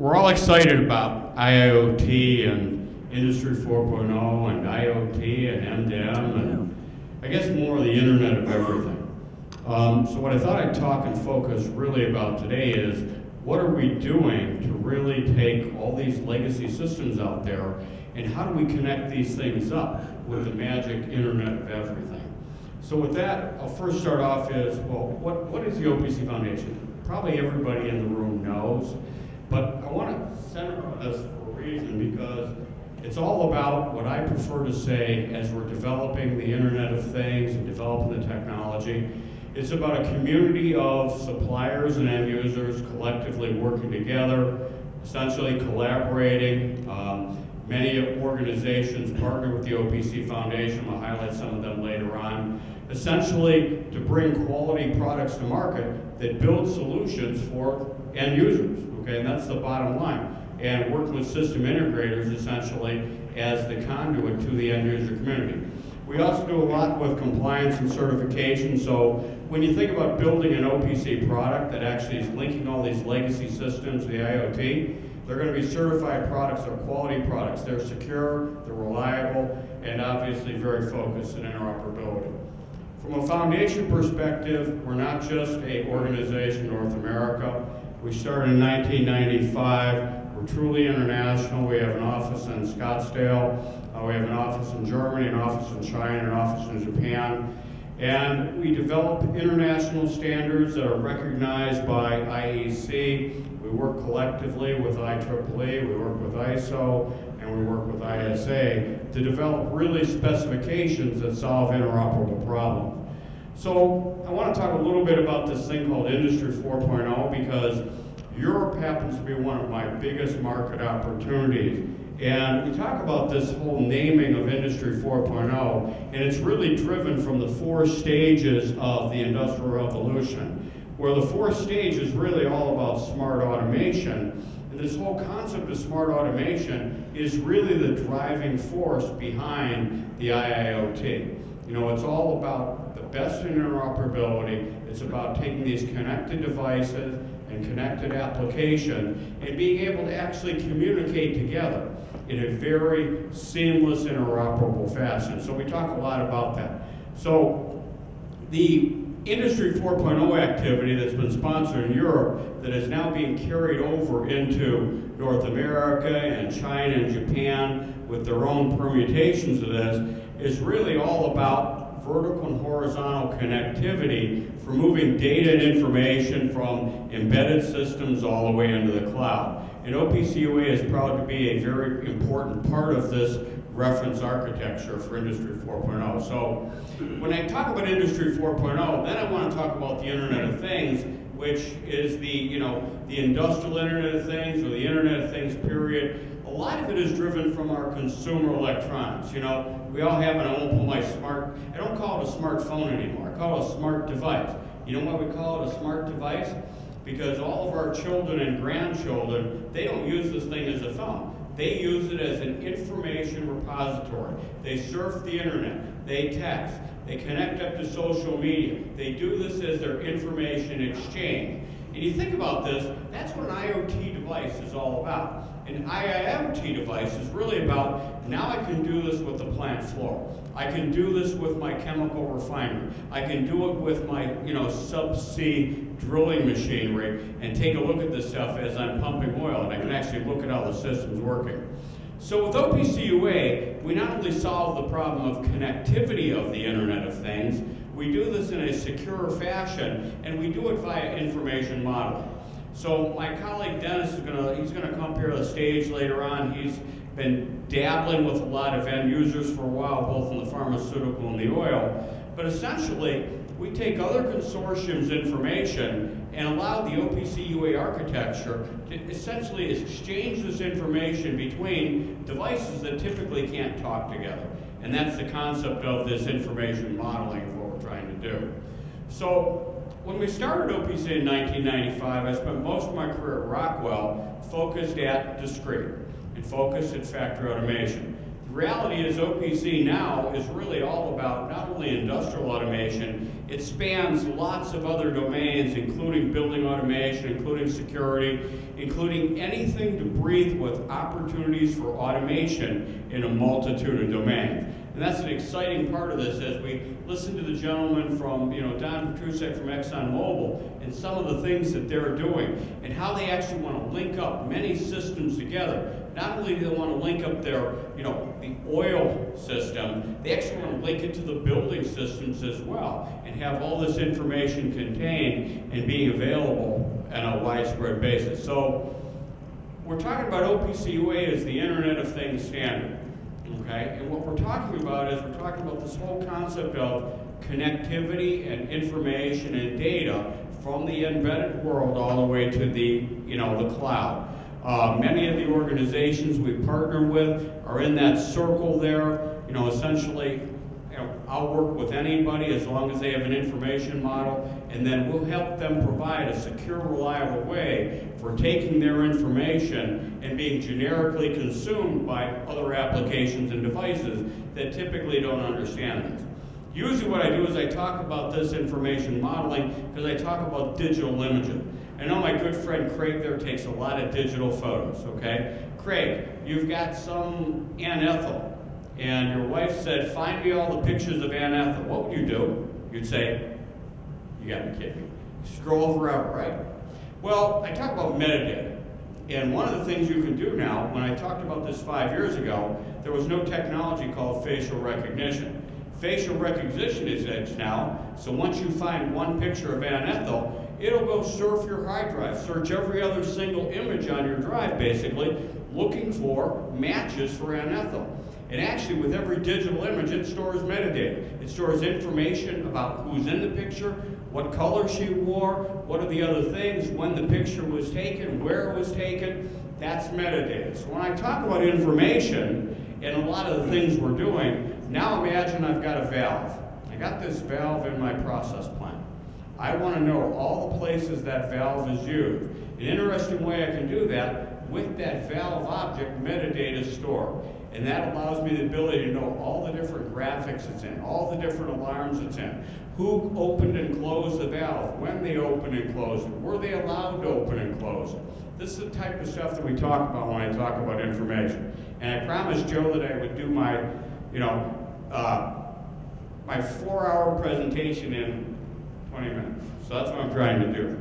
we're all excited about IoT and Industry 4.0 and IoT and MDM and I guess more the Internet of Everything. So what I thought I'd talk and focus really about today is what are we doing to really take all these legacy systems out there and how do we connect these things up with the magic Internet of Everything? So with that, I'll first start off is, well, what is the OPC Foundation? Probably everybody in the room knows, but I want to center on this for a reason because it's all about what I prefer to say as we're developing the Internet of Things and developing the technology. It's about a community of suppliers and end users collectively working together, essentially collaborating. Many organizations partner with the OPC Foundation. I'll highlight some of them later on. Essentially to bring quality products to market that build solutions for end users, okay, and that's the bottom line. And working with system integrators essentially as the conduit to the end user community. We also do a lot with compliance and certification, so when you think about building an OPC product that actually is linking all these legacy systems to the IoT, they're going to be certified products, they're quality products, they're secure, they're reliable, and obviously very focused in interoperability. From a foundation perspective, we're not just an organization in North America. We started in 1995. We're truly international. We have an office in Scottsdale. We have an office in Germany, an office in China, an office in Japan. And we develop international standards that are recognized by IEC. We work collectively with IEEE, we work with ISO, and we work with ISA to develop really specifications that solve interoperable problems. So I want to talk a little bit about this thing called Industry 4.0 because Europe happens to be one of my biggest market opportunities. And we talk about this whole naming of Industry 4.0, and it's really driven from the 4 stages of the Industrial Revolution, where the 4th stage is really all about smart automation. And this whole concept of smart automation is really the driving force behind the IIoT. You know, it's all about the best in interoperability. It's about taking these connected devices and connected application and being able to actually communicate together in a very seamless, interoperable fashion. So we talk a lot about that. So the Industry 4.0 activity that's been sponsored in Europe that is now being carried over into North America and China and Japan with their own permutations of this is really all about vertical and horizontal connectivity for moving data and information from embedded systems all the way into the cloud. And OPC-UA is proud to be a very important part of this reference architecture for Industry 4.0. So when I talk about Industry 4.0, then I want to talk about the Internet of Things, which is the industrial Internet of Things or the Internet of Things period. A lot of it is driven from our consumer electronics. You know, we all have, and I won't put my I don't call it a smartphone anymore. I call it a smart device. You know why we call it a smart device? Because all of our children and grandchildren, they don't use this thing as a phone. They use it as an information repository. They surf the internet, they text, they connect up to social media. They do this as their information exchange. And you think about this, that's what an IoT device is all about. An IIoT device is really about, now I can do this with the plant floor. I can do this with my chemical refinery. I can do it with my subsea drilling machinery and take a look at this stuff as I'm pumping oil, and I can actually look at how the system's working. So with OPC-UA, we not only solve the problem of connectivity of the Internet of Things, we do this in a secure fashion, and we do it via information modeling. So my colleague Dennis is gonna come here to the stage later on. He's been dabbling with a lot of end users for a while, both in the pharmaceutical and the oil. But essentially, we take other consortiums' information and allow the OPC-UA architecture to essentially exchange this information between devices that typically can't talk together. And that's the concept of this information modeling of what we're trying to do. So when we started OPC in 1995, I spent most of my career at Rockwell focused at discrete and focused at factory automation. The reality is OPC now is really all about not only industrial automation, it spans lots of other domains, including building automation, including security, including anything to breathe with opportunities for automation in a multitude of domains. And that's an exciting part of this as we listen to the gentleman from, Don Petrusek from ExxonMobil and some of the things that they're doing and how they actually want to link up many systems together. Not only do they want to link up their, the oil system, they actually want to link it to the building systems as well and have all this information contained and being available on a widespread basis. So we're talking about OPC-UA as the Internet of Things standard. Okay? And what we're talking about is we're talking about this whole concept of connectivity and information and data from the embedded world all the way to the, the cloud. Many of the organizations we partner with are in that circle there. Essentially, I'll work with anybody as long as they have an information model, and then we'll help them provide a secure, reliable way for taking their information and being generically consumed by other applications and devices that typically don't understand this. Usually what I do is I talk about this information modeling because I talk about digital imaging. I know my good friend Craig there takes a lot of digital photos, okay? Craig, you've got some Aunt Ethel, and your wife said, find me all the pictures of Aunt Ethel. What would you do? You'd say, you gotta be kidding me. Scroll forever, right? Well, I talk about metadata. And one of the things you can do now, when I talked about this 5 years ago, there was no technology called facial recognition. Facial recognition is edge now, so once you find one picture of Aunt Ethel, it'll go surf your hard drive, search every other single image on your drive, basically, looking for matches for Aunt Ethel. And actually, with every digital image, it stores metadata. It stores information about who's in the picture, what color she wore, what are the other things, when the picture was taken, where it was taken. That's metadata. So when I talk about information and a lot of the things we're doing, now imagine I've got a valve. I got this valve in my process plant. I want to know all the places that valve is used. An interesting way I can do that, with that valve object, metadata is stored. And that allows me the ability to know all the different graphics it's in, all the different alarms it's in, who opened and closed the valve, when they opened and closed it, were they allowed to open and close it. This is the type of stuff that we talk about when I talk about information. And I promised Joe that I would do my, my 4-hour presentation in 20 minutes. So that's what I'm trying to do.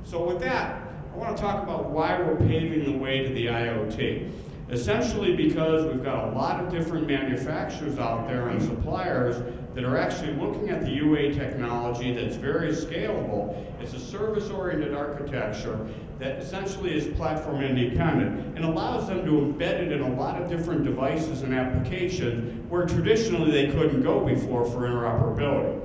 So with that, I want to talk about why we're paving the way to the IoT. Essentially because we've got a lot of different manufacturers out there and suppliers that are actually looking at the UA technology that's very scalable. It's a service-oriented architecture that essentially is platform independent and allows them to embed it in a lot of different devices and applications where traditionally they couldn't go before for interoperability.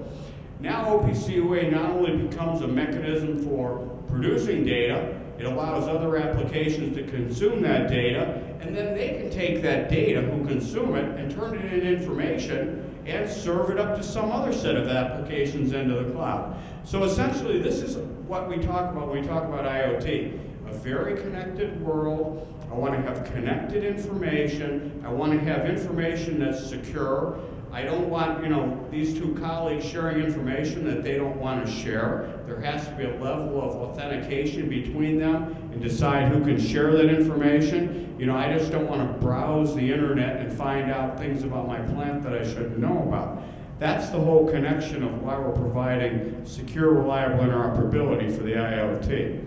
Now OPC-UA not only becomes a mechanism for producing data, it allows other applications to consume that data, and then they can take that data, who consume it, and turn it into information and serve it up to some other set of applications into the cloud. So essentially, this is what we talk about when we talk about IoT. A very connected world. I want to have connected information. I want to have information that's secure. I don't want, these two colleagues sharing information that they don't want to share. There has to be a level of authentication between them and decide who can share that information. I just don't want to browse the internet and find out things about my plant that I shouldn't know about. That's the whole connection of why we're providing secure, reliable interoperability for the IoT.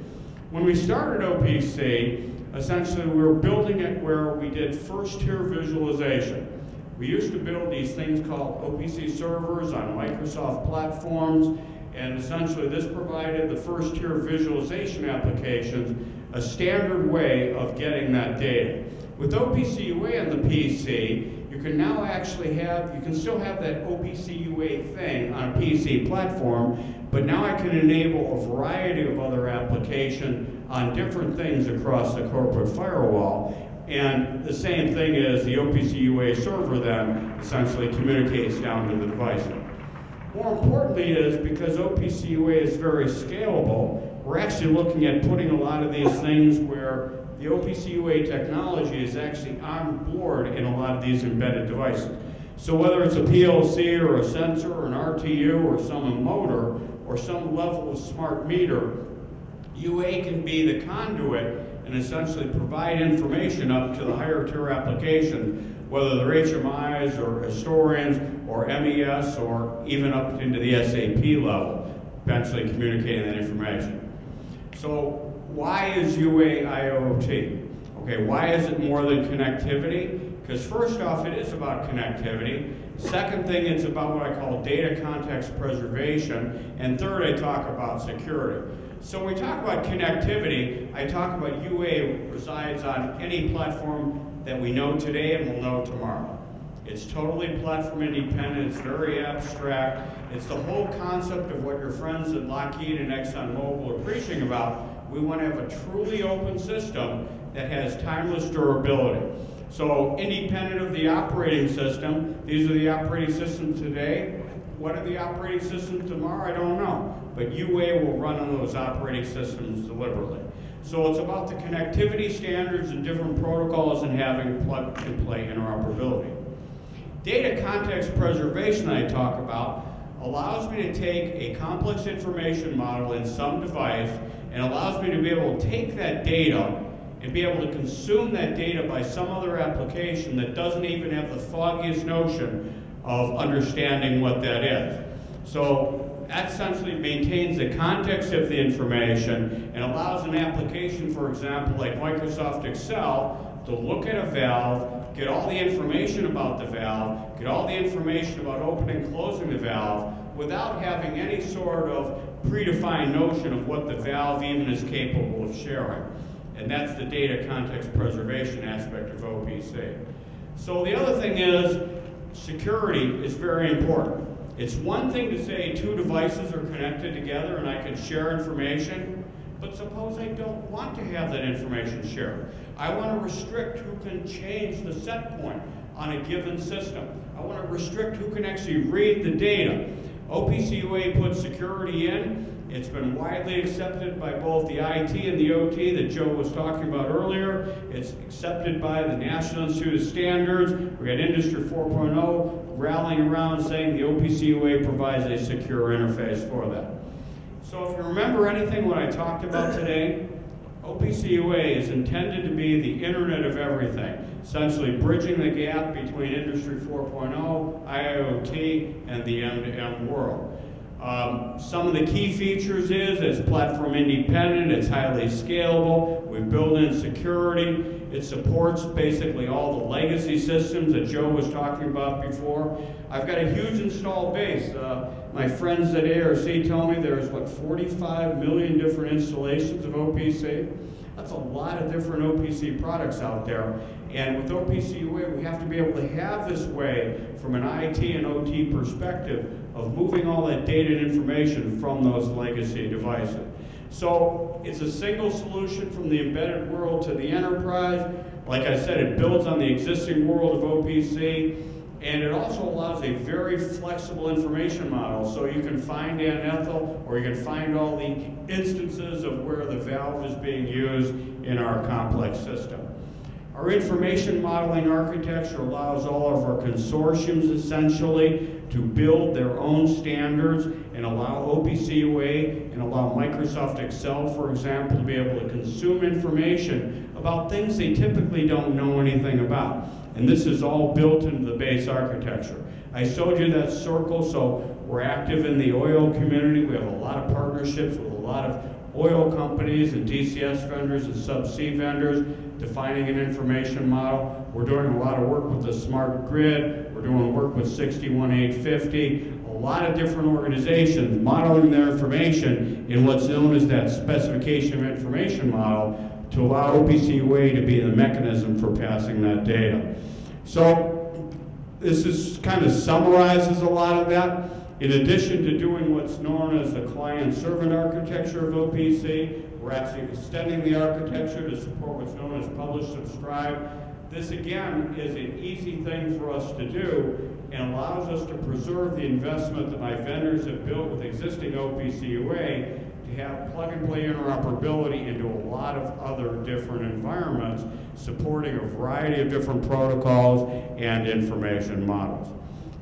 When we started OPC, essentially we were building it where we did first-tier visualization. We used to build these things called OPC servers on Microsoft platforms, and essentially this provided the first-tier visualization applications a standard way of getting that data. With OPC-UA on the PC, you can now actually you can still have that OPC-UA thing on a PC platform, but now I can enable a variety of other applications on different things across the corporate firewall. And the same thing is the OPC-UA server then essentially communicates down to the device. More importantly is because OPC-UA is very scalable, we're actually looking at putting a lot of these things where the OPC-UA technology is actually on board in a lot of these embedded devices. So whether it's a PLC or a sensor or an RTU or some motor or some level of smart meter, UA can be the conduit and essentially provide information up to the higher tier applications, whether they're HMIs or historians or MES or even up into the SAP level, eventually communicating that information. So why is UA IoT? Okay, why is it more than connectivity? Because first off, it is about connectivity. Second thing, it's about what I call data context preservation. And third, I talk about security. So when we talk about connectivity, I talk about UA resides on any platform that we know today and will know tomorrow. It's totally platform independent, it's very abstract. It's the whole concept of what your friends at Lockheed and ExxonMobil are preaching about. We want to have a truly open system that has timeless durability. So independent of the operating system, these are the operating systems today. What are the operating systems tomorrow? I don't know. But UA will run on those operating systems deliberately. So it's about the connectivity standards and different protocols and having plug-and-play interoperability. Data context preservation I talk about allows me to take a complex information model in some device and allows me to be able to take that data and be able to consume that data by some other application that doesn't even have the foggiest notion of understanding what that is. So that essentially maintains the context of the information and allows an application, for example, like Microsoft Excel, to look at a valve, get all the information about the valve, get all the information about opening and closing the valve, without having any sort of predefined notion of what the valve even is capable of sharing. And that's the data context preservation aspect of OPC. So the other thing is, security is very important. It's one thing to say two devices are connected together and I can share information, but suppose I don't want to have that information shared. I want to restrict who can change the set point on a given system. I want to restrict who can actually read the data. OPC-UA puts security in. It's been widely accepted by both the IT and the OT that Joe was talking about earlier. It's accepted by the National Institute of Standards. We had Industry 4.0 rallying around saying the OPC-UA provides a secure interface for that. So if you remember anything what I talked about today, OPC-UA is intended to be the Internet of everything, essentially bridging the gap between Industry 4.0, IOT, and the end-to-end world. Some of the key features is it's platform independent, it's highly scalable, we build in security, it supports basically all the legacy systems that Joe was talking about before. I've got a huge installed base. My friends at ARC tell me there's, 45 million different installations of OPC. That's a lot of different OPC products out there. And with OPC-UA, we have to be able to have this way from an IT and OT perspective of moving all that data and information from those legacy devices. So it's a single solution from the embedded world to the enterprise. Like I said, it builds on the existing world of OPC, and it also allows a very flexible information model. So you can find Ethel, or you can find all the instances of where the valve is being used in our complex system. Our information modeling architecture allows all of our consortiums essentially to build their own standards and allow OPC-UA and allow Microsoft Excel, for example, to be able to consume information about things they typically don't know anything about. And this is all built into the base architecture. I showed you that circle, so we're active in the oil community. We have a lot of partnerships with a lot of oil companies and DCS vendors and subsea vendors, defining an information model. We're doing a lot of work with the smart grid. We're doing work with 61850. A lot of different organizations modeling their information in what's known as that specification of information model to allow OPC-UA to be the mechanism for passing that data. So this is kind of summarizes a lot of that. In addition to doing what's known as the client-servant architecture of OPC, we're actually extending the architecture to support what's known as publish-subscribe. This, again, is an easy thing for us to do and allows us to preserve the investment that my vendors have built with existing OPC-UA to have plug-and-play interoperability into a lot of other different environments, supporting a variety of different protocols and information models.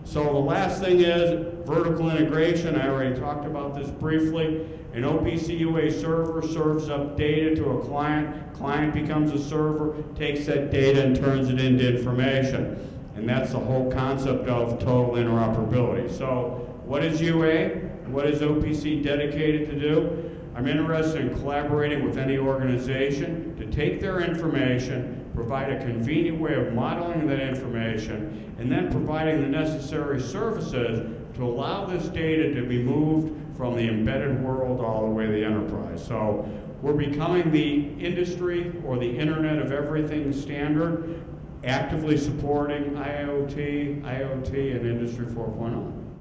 So the last thing is vertical integration. I already talked about this briefly. An OPC-UA server serves up data to a client. Client becomes a server, takes that data and turns it into information. And that's the whole concept of total interoperability. So what is UA? What is OPC dedicated to do? I'm interested in collaborating with any organization to take their information, provide a convenient way of modeling that information, and then providing the necessary services to allow this data to be moved from the embedded world all the way to the enterprise. So we're becoming the industry or the Internet of Everything standard, actively supporting IoT, and Industry 4.0.